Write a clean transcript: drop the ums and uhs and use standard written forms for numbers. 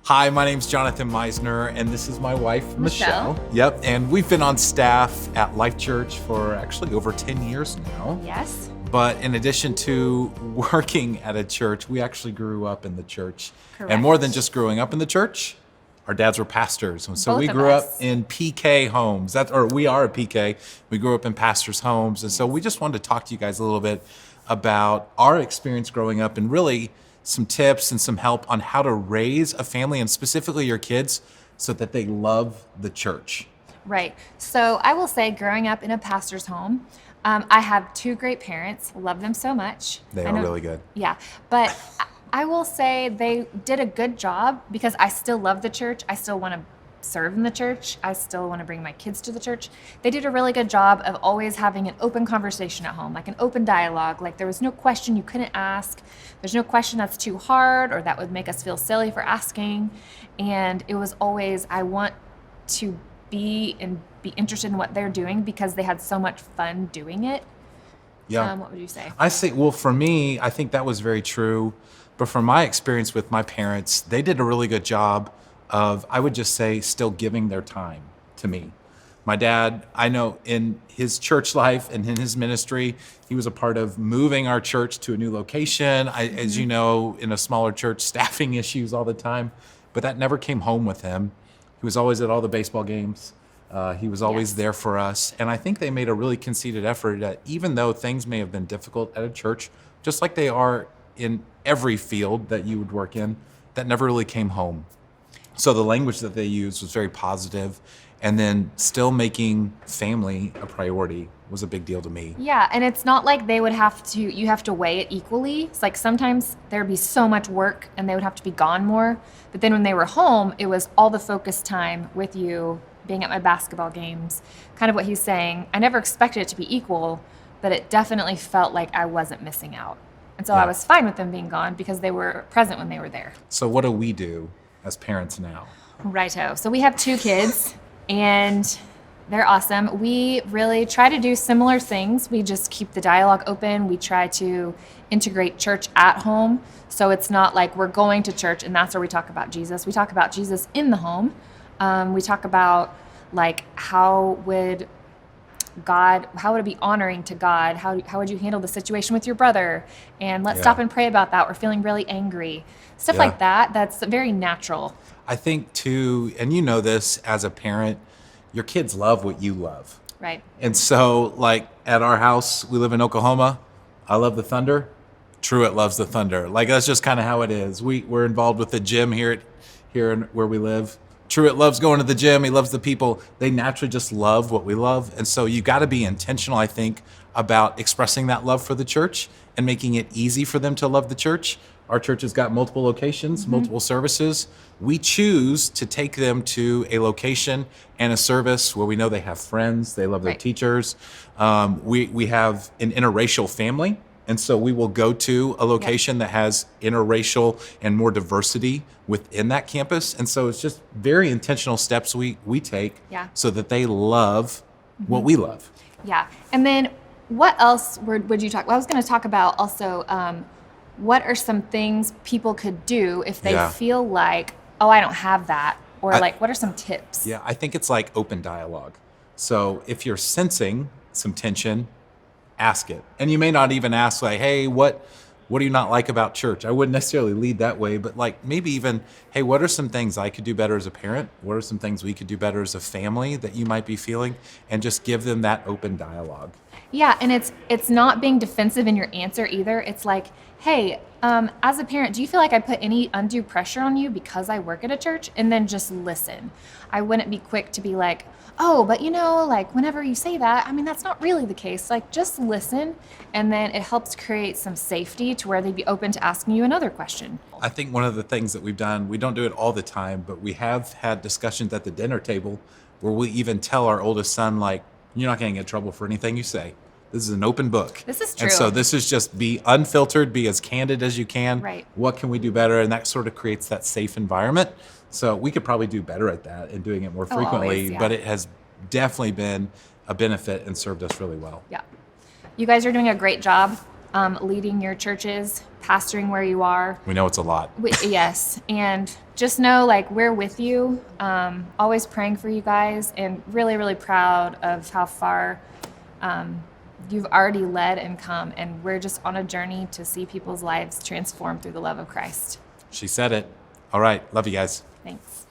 Hi, my name's Jonathan Meisner, and this is my wife, Michelle. Yep, and we've been on staff at Life.Church for actually over 10 years now. Yes. But in addition to working at a church, we actually grew up in the church. Correct. And more than just growing up in the church, our dads were pastors. And so Both we of grew up us. in PK homes. We are a PK. We grew up in pastors' homes. And so we just wanted to talk to you guys a little bit about our experience growing up and really some tips and some help on how to raise a family and specifically your kids so that they love the church. Right. So I will say, growing up in a pastor's home, I have two great parents. Love them so much. They I are know- really good. Yeah. But I will say they did a good job because I still love the church. I still want to serve in the church. I still want to bring my kids to the church. They did a really good job of always having an open conversation at home, like an open dialogue. Like there was no question you couldn't ask. There's no question that's too hard or that would make us feel silly for asking. And it was always, I want to be interested in what they're doing because they had so much fun doing it. Yeah. What would you say? I say, well, for me, I think that was very true. But from my experience with my parents, they did a really good job of, I would just say, still giving their time to me. My dad, I know in his church life and in his ministry, he was a part of moving our church to a new location. As you know, in a smaller church, staffing issues all the time, but that never came home with him. He was always at all the baseball games. He was always Yes. there for us. And I think they made a really conceited effort that even though things may have been difficult at a church, just like they are in every field that you would work in, that never really came home. So the language that they used was very positive, and then still making family a priority was a big deal to me. Yeah, and it's not like you have to weigh it equally. It's like sometimes there'd be so much work and they would have to be gone more. But then when they were home, it was all the focus time with you, being at my basketball games. Kind of what he's saying. I never expected it to be equal, but it definitely felt like I wasn't missing out. And so Yeah. I was fine with them being gone because they were present when they were there. So what do we do as parents now? Righto. So we have two kids, and they're awesome. We really try to do similar things. We just keep the dialogue open. We try to integrate church at home. So it's not like we're going to church and that's where we talk about Jesus. We talk about Jesus in the home. We talk about like how would it be honoring to God? How would you handle the situation with your brother? And let's stop and pray about that. We're feeling really angry. Stuff Yeah. like that. That's very natural. I think too, and you know this as a parent, your kids love what you love. Right. And so, like at our house, we live in Oklahoma. I love the Thunder. Truett loves the Thunder. Like that's just kind of how it is. We're involved with the gym here where we live. Truett loves going to the gym. He loves the people. They naturally just love what we love. And so you got to be intentional, I think, about expressing that love for the church and making it easy for them to love the church. Our church has got multiple locations, multiple services. We choose to take them to a location and a service where we know they have friends, they love their Right. teachers. We have an interracial family. And so we will go to a location that has interracial and more diversity within that campus. And so it's just very intentional steps we take Yeah. so that they love what we love. Yeah. And then what else would you talk? Well, I was going to talk about also what are some things people could do if they Yeah. feel like, oh, I don't have that? Or like, what are some tips? Yeah, I think it's like open dialogue. So if you're sensing some tension, ask it. And you may not even ask like, hey, what do you not like about church? I wouldn't necessarily lead that way, but like maybe even, hey, what are some things I could do better as a parent? What are some things we could do better as a family that you might be feeling? And just give them that open dialogue. Yeah, and it's not being defensive in your answer either. It's like, hey, as a parent, do you feel like I put any undue pressure on you because I work at a church? And then just listen. I wouldn't be quick to be like, oh, but like whenever you say that, I mean, that's not really the case. Like just listen, and then it helps create some safety to where they'd be open to asking you another question. I think one of the things that we've done, we don't do it all the time, but we have had discussions at the dinner table where we even tell our oldest son, like, you're not going to get in trouble for anything you say. This is an open book. This is And true. so this is just be unfiltered, be as candid as you can. Right. What can we do better? And that sort of creates that safe environment. So we could probably do better at that and doing it more frequently, always, yeah. but it has definitely been a benefit and served us really well. Yeah. You guys are doing a great job. leading your churches, pastoring where you are. We know it's a lot. Yes, and just know like we're with you, always praying for you guys, and really, really proud of how far you've already led and come, and we're just on a journey to see people's lives transformed through the love of Christ. She said it. All right. Love you guys. Thanks.